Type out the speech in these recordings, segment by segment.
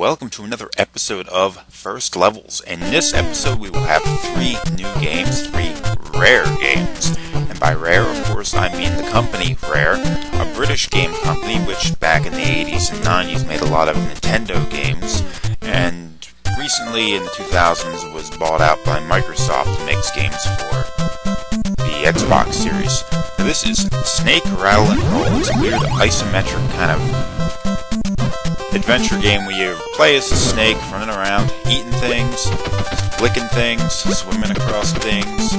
welcome to another episode of First Levels. In this episode we will have 3 new games, 3 rare games. And by rare, of course, I mean the company Rare, a British game company which back in the 80s and 90s made a lot of Nintendo games, and recently in the 2000s was bought out by Microsoft who makes games for the Xbox series. Now this is Snake, Rattle, and Roll. It's a weird isometric kind of adventure game where you play as a snake, running around, eating things, licking things, swimming across things.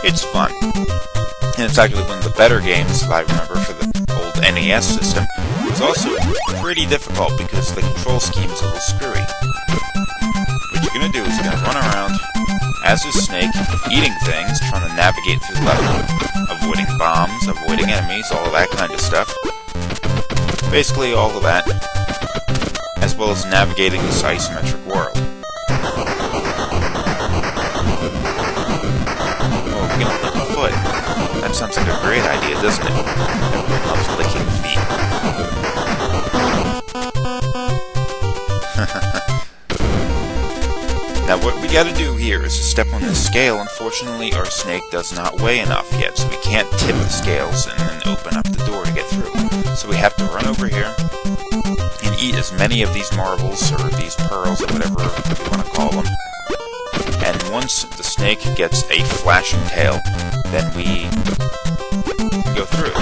It's fun. And it's actually one of the better games that I remember for the old NES system. It's also pretty difficult because the control scheme is a little screwy. What you're going to do is you're going to run around as a snake, eating things, trying to navigate through the level, avoiding bombs, avoiding enemies, all of that kind of stuff. Basically all of that, as well as navigating this isometric world. Oh, we're gonna lick a foot. That sounds like a great idea, doesn't it? Everyone loves licking feet. Now what we gotta do here is to step on the scale. Unfortunately, our snake does not weigh enough yet, so we can't tip the scales and then open up the door to get through. So we have to run over here and eat as many of these marbles, or these pearls, or whatever you want to call them. And once the snake gets a flashing tail, then we go through.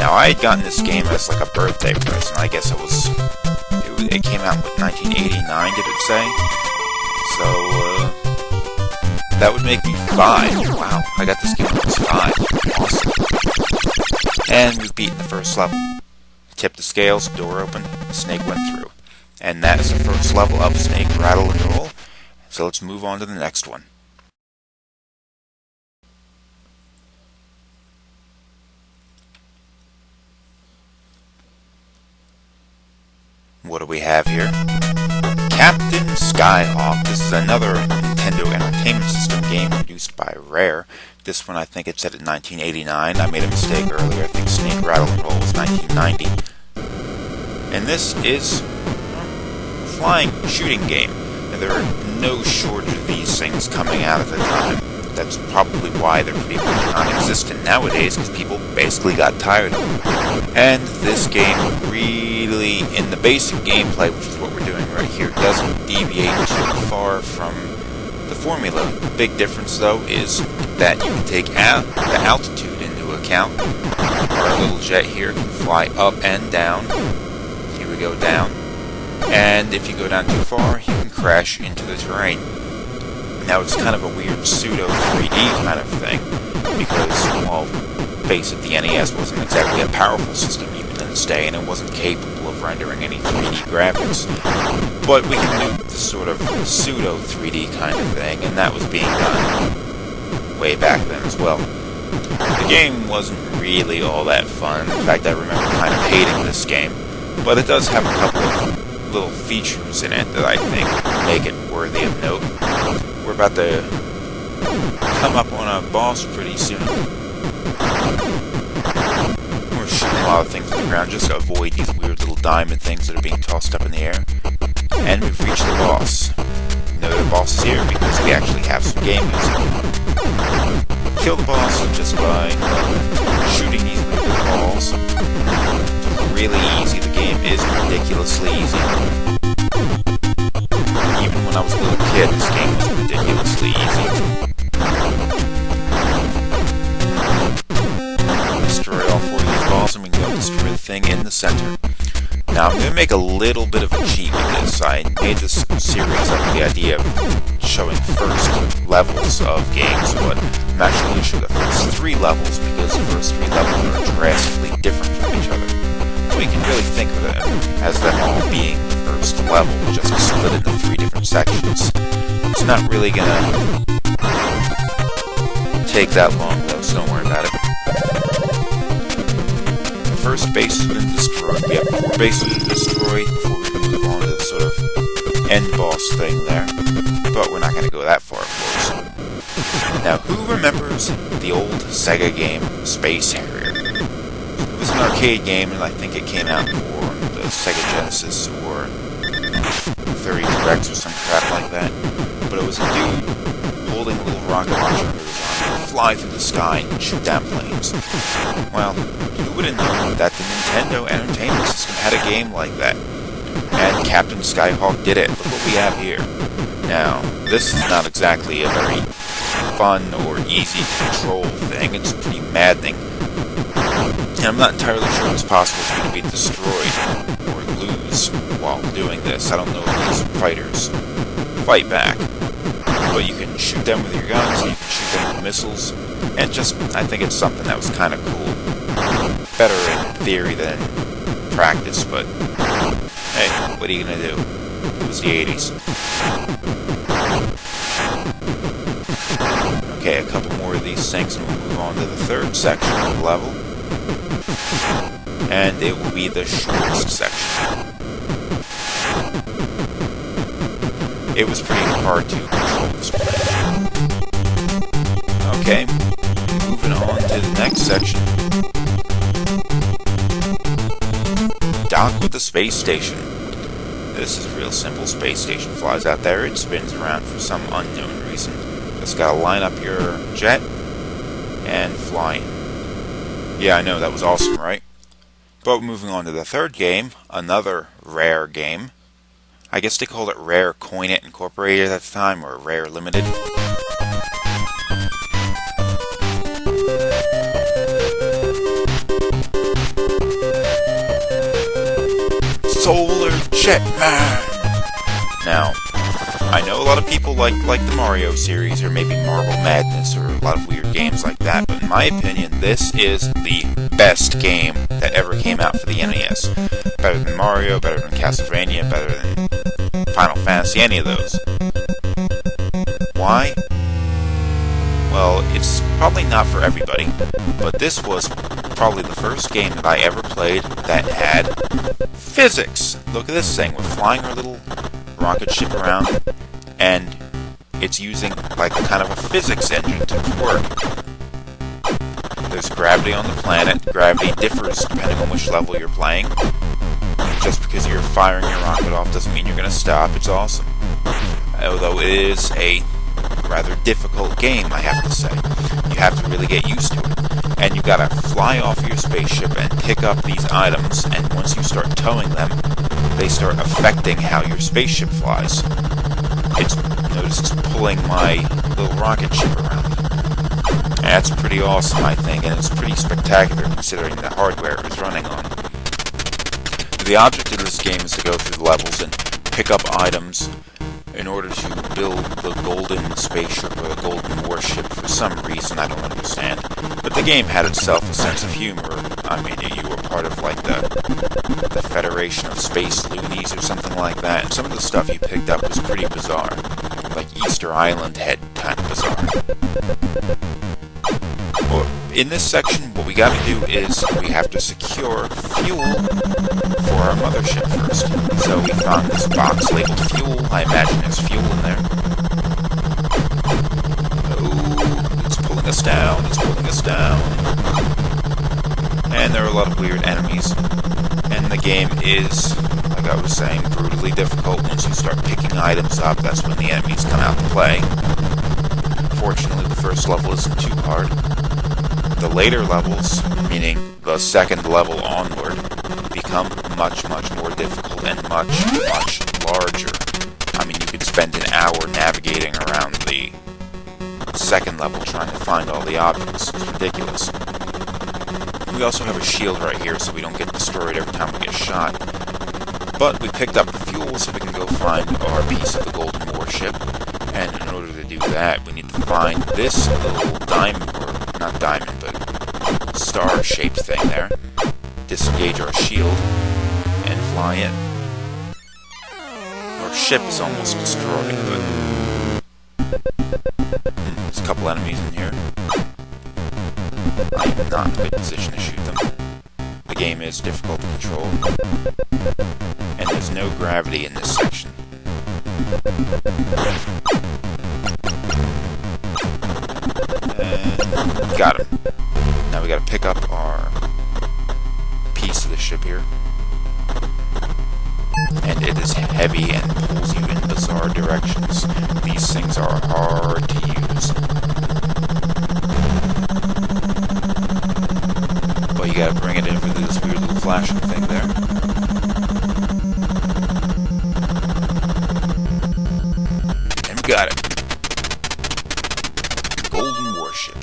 Now I had gotten this game as like a birthday present. I guess it came out in 1989, did it say? So, that would make me 5. Wow, I got this game when I was 5. Awesome. And we've beaten the first level. Tipped the scales, door opened, the snake went through. And that is the first level of Snake, Rattle, and Roll. So let's move on to the next one. What do we have here? Captain Skyhawk. This is another Nintendo Entertainment System game produced by Rare. This one I think it said in 1989. I made a mistake earlier. I think Snake, Rattle, and Roll was 1990. And this is a flying shooting game. And there are no shortage of these things coming out at the time. That's probably why they're pretty much non-existent nowadays, because people basically got tired of them. And this game really, in the basic gameplay, which is what we're doing right here, doesn't deviate too far from the formula. The big difference, though, is that you can take the altitude into account. Our little jet here can fly up and down. Here we go, down. And if you go down too far, you can crash into the terrain. Now, it's kind of a weird pseudo 3D kind of thing, because, well, face it, the NES wasn't exactly a powerful system even in its day, and it wasn't capable of rendering any 3D graphics. But we can do this sort of pseudo 3D kind of thing, and that was being done way back then as well. The game wasn't really all that fun. In fact, I remember kind of hating this game, but it does have a couple of little features in it that I think make it worthy of note. We're about to come up on a boss pretty soon. We're shooting a lot of things on the ground just to avoid these weird little diamond things that are being tossed up in the air. And we've reached the boss. You know the boss is here because we actually have some game music. Kill the boss just by shooting these little balls. It's really easy. The game is ridiculously easy. Even when I was a little kid, this game was ridiculously easy. Destroy all 4 of these balls, and we can go destroy the thing in the center. Now, I'm going to make a little bit of a cheat with this. I made this series up with the idea of showing first levels of games, but I'm actually going to show the first 3 levels, because the first 3 levels are drastically different from each other. So you can really think of them as them all being the first level, just split into 3 different sections. It's not really gonna take that long, though, so don't worry about it. The first base has been destroyed. We have 4 bases to destroy before we can move on to the sort of end boss thing there. But we're not gonna go that far, of course. Now, who remembers the old Sega game, Space Harrier? It was an arcade game, and I think it came out for the Sega Genesis or 30 Rex or some crap like that. But it was a dude holding a little rocket launcher under his arm, fly through the sky and shoot down planes. Well, who would have known that the Nintendo Entertainment System had a game like that? And Captain Skyhawk did it. Look what we have here. Now, this is not exactly a very fun or easy to control thing. It's pretty maddening. And I'm not entirely sure it's possible for you to be destroyed or lose while doing this. I don't know if these fighters fight back. But you can shoot them with your guns, you can shoot them with missiles, and I think it's something that was kind of cool. Better in theory than in practice, but hey, what are you gonna do? It was the 80s. Okay, a couple more of these things and we'll move on to the third section of the level. And it will be the shortest section. It was pretty hard to control this plane. Okay, moving on to the next section. Dock with the space station. This is a real simple. Space station flies out there, it spins around for some unknown reason. Just gotta line up your jet and fly in. Yeah, I know, that was awesome, right? But moving on to the third game, another Rare game. I guess they called it Rare Coin It Incorporated at the time, or Rare Limited. Solar Jetman! Now, I know a lot of people like the Mario series, or maybe Marble Madness, or a lot of weird games like that, but in my opinion, this is the best game that ever came out for the NES. Better than Mario, better than Castlevania, better than Final Fantasy, any of those. Why? Well, it's probably not for everybody, but this was probably the first game that I ever played that had physics. Look at this thing. We're flying our little rocket ship around, and it's using like kind of a physics engine to work. There's gravity on the planet. Gravity differs depending on which level you're playing. Just because you're firing your rocket off doesn't mean you're going to stop. It's awesome. Although it is a rather difficult game, I have to say. You have to really get used to it. And you gotta fly off your spaceship and pick up these items, and once you start towing them, they start affecting how your spaceship flies. Notice it's pulling my little rocket ship around. And that's pretty awesome, I think, and it's pretty spectacular considering the hardware it was running on. The object of this game is to go through the levels and pick up items in order to build the golden spaceship or the golden warship for some reason I don't understand. But the game had itself a sense of humor. I mean, you were part of like the Federation of Space Loonies or something like that, and some of the stuff you picked up was pretty bizarre. Like Easter Island head kind of bizarre. Well, in this section, what we gotta do is we have to secure fuel for our mothership first. So we found this box labeled fuel. I imagine there's fuel in there. Oh, it's pulling us down, it's pulling us down. And there are a lot of weird enemies. And the game is, like I was saying, brutally difficult. Once you start picking items up, that's when the enemies come out to play. Fortunately, the first level isn't too hard. The later levels, meaning the second level onward, become much, much more difficult and much, much larger. I mean, you could spend an hour navigating around the second level trying to find all the objects. It's ridiculous. We also have a shield right here so we don't get destroyed every time we get shot. But we picked up the fuel so we can go find our piece of the golden warship. And in order to do that, we need to find this little diamond, or not diamond, but star-shaped thing there. Disengage our shield and fly in. Our ship is almost destroyed, but there's a couple enemies in here. I am not in a good position to shoot them. The game is difficult to control, and there's no gravity in this section. And got him. Now we gotta pick up our piece of the ship here. and it is heavy and pulls you in bizarre directions. These things are hard to use. But you gotta bring it in for this weird little flashing thing there. And we got it. Golden Warship.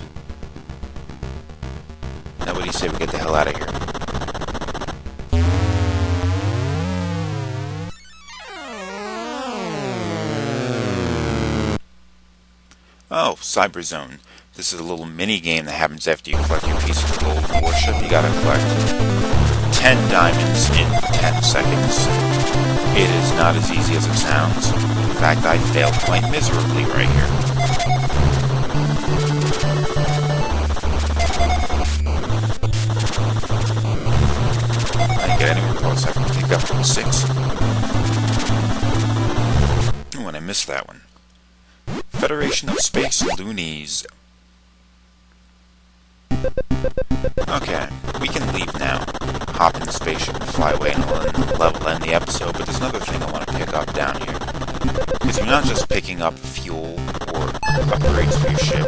Now what do you say we get the hell out of here? Oh, Cyber Zone. This is a little mini game that happens after you collect your piece of the Golden Warship. You gotta collect 10 diamonds in 10 seconds. It is not as easy as it sounds. In fact, I failed quite miserably right here. I didn't get anywhere close. I can pick up to 6. Oh, and I missed that one. Federation of Space Loonies. Okay, we can leave now. Hop in the spaceship and fly away, and we'll end the episode, but there's another thing I want to pick up down here. Because you're not just picking up fuel or upgrades for your ship.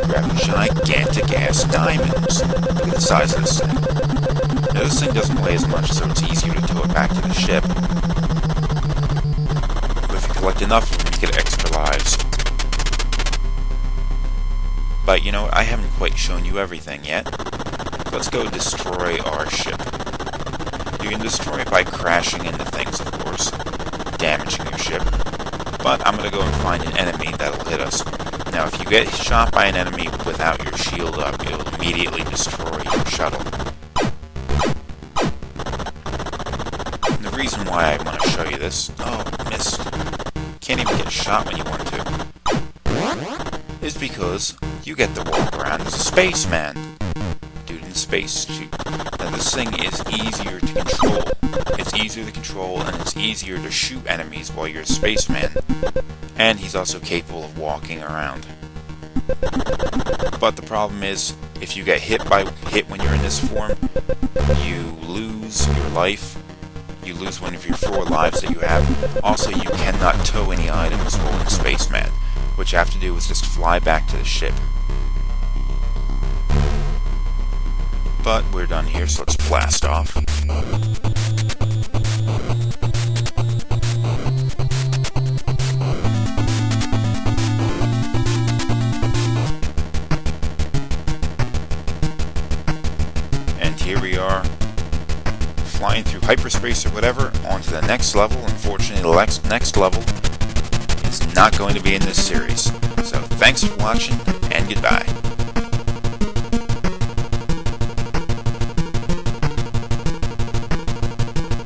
Grab gigantic-ass diamonds. Look at the size of this thing. Now, this thing doesn't weigh as much, so it's easier to tow it back to the ship. But if you collect enough of them, you get extra lives. But you know what, I haven't quite shown you everything yet. Let's go destroy our ship. You can destroy it by crashing into things, of course, damaging your ship. But I'm going to go and find an enemy that'll hit us. Now, if you get shot by an enemy without your shield up, it'll immediately destroy your shuttle. And the reason why I want to show you this... Oh, missed. Can't even get shot when you want to. Is because you get to walk around as a spaceman. Dude in space suit. Now this thing is easier to control. It's easier to control and it's easier to shoot enemies while you're a spaceman. And he's also capable of walking around. But the problem is, if you get hit when you're in this form, you lose your life. You lose one of your 4 lives that you have. Also, you cannot tow any items while in spaceman. What you have to do is just fly back to the ship. But we're done here, so let's blast off. And here we are, flying through hyperspace or whatever, on to the next level. Unfortunately, the next level is not going to be in this series. So thanks for watching, and goodbye.